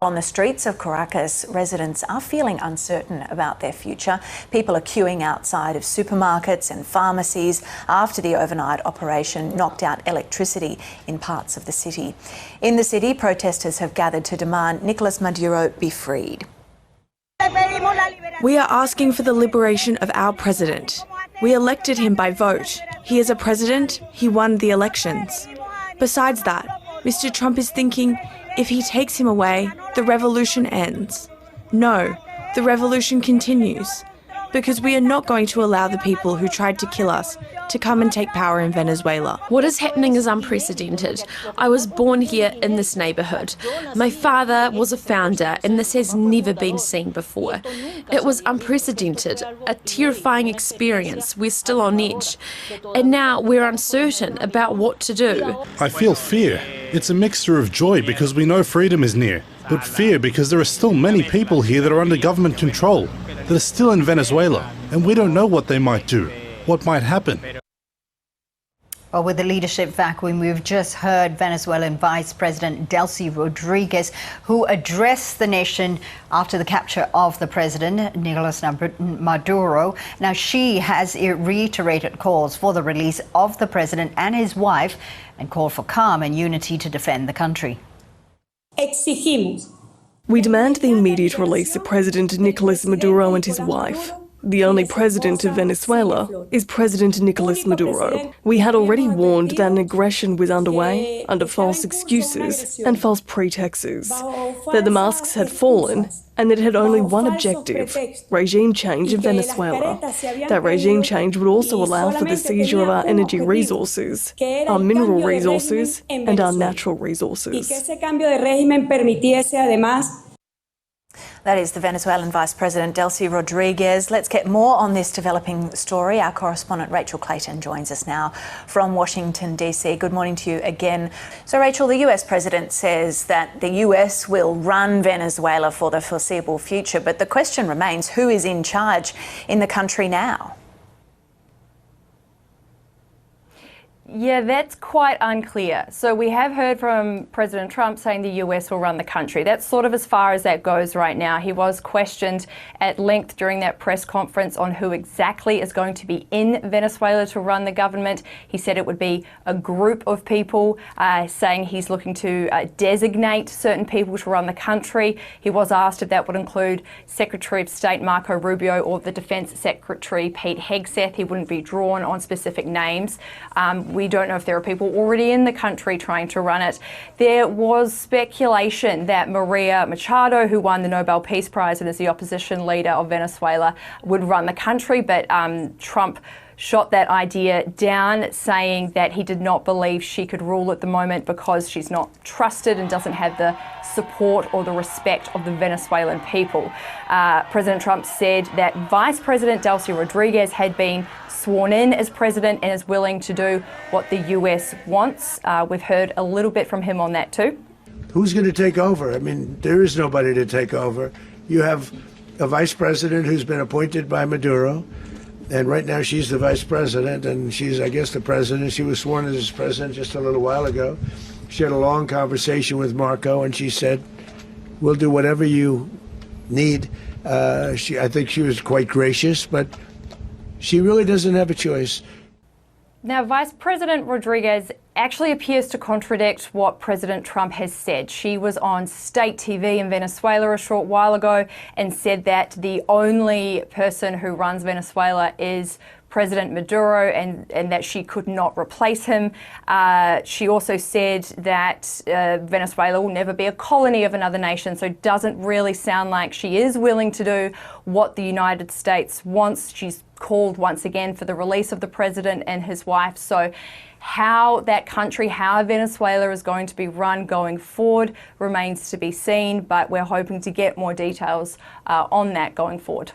On the streets of Caracas, residents are feeling uncertain about their future. People are queuing outside of supermarkets and pharmacies after the overnight operation knocked out electricity in parts of the city. In the city, protesters have gathered to demand Nicolas Maduro be freed. We are asking for the liberation of our president. We elected him by vote. He is a president. He won the elections. Besides that, Mr. Trump is thinking, if he takes him away, the revolution ends. No, the revolution continues. Because we are not going to allow the people who tried to kill us to come and take power in Venezuela. What is happening is unprecedented. I was born here in this neighbourhood. My father was a founder, and this has never been seen before. It was unprecedented, a terrifying experience. We're still on edge. And now we're uncertain about what to do. I feel fear. It's a mixture of joy because we know freedom is near, but fear because there are still many people here that are under government control, that are still in Venezuela, and we don't know what they might do, what might happen. Well, with the leadership vacuum, we've just heard Venezuelan Vice President Delcy Rodriguez, who addressed the nation after the capture of the president, Nicolas Maduro. Now, she has reiterated calls for the release of the president and his wife and called for calm and unity to defend the country. We demand the immediate release of President Nicolas Maduro and his wife. The only president of Venezuela is President Nicolas Maduro. We had already warned that an aggression was underway under false excuses and false pretexts, that the masks had fallen and that it had only one objective, regime change in Venezuela. That regime change would also allow for the seizure of our energy resources, our mineral resources and our natural resources. That is the Venezuelan Vice President Delcy Rodriguez. Let's get more on this developing story. Our correspondent Rachel Clayton joins us now from Washington, D.C. Good morning to you again. So, Rachel, the US President says that the US will run Venezuela for the foreseeable future, but the question remains, who is in charge in the country now? Yeah, that's quite unclear. So we have heard from President Trump saying the US will run the country. That's sort of as far as that goes right now. He was questioned at length during that press conference on who exactly is going to be in Venezuela to run the government. He said it would be a group of people, saying he's looking to designate certain people to run the country. He was asked if that would include Secretary of State Marco Rubio or the Defense Secretary Pete Hegseth. He wouldn't be drawn on specific names. We don't know if there are people already in the country trying to run it. There was speculation that Maria Machado, who won the Nobel Peace Prize and is the opposition leader of Venezuela, would run the country, but Trump shot that idea down, saying that he did not believe she could rule at the moment because she's not trusted and doesn't have the support or the respect of the Venezuelan people. President Trump said that Vice President Delcy Rodriguez had been sworn in as president and is willing to do what the US wants. We've heard a little bit from him on that too. Who's going to take over? I mean, there is nobody to take over. You have a vice president who's been appointed by Maduro, and right now she's the vice president, and she's, I guess, the president. She was sworn in as president just a little while ago. She had a long conversation with Marco, and she said, we'll do whatever you need. I think she was quite gracious, but she really doesn't have a choice. Now, Vice President Rodriguez actually appears to contradict what President Trump has said. She was on state TV in Venezuela a short while ago and said that the only person who runs Venezuela is President Maduro and that she could not replace him. She also said that Venezuela will never be a colony of another nation, so it doesn't really sound like she is willing to do what the United States wants. She's called once again for the release of the president and his wife. So how that country, how Venezuela is going to be run going forward remains to be seen, but we're hoping to get more details on that going forward.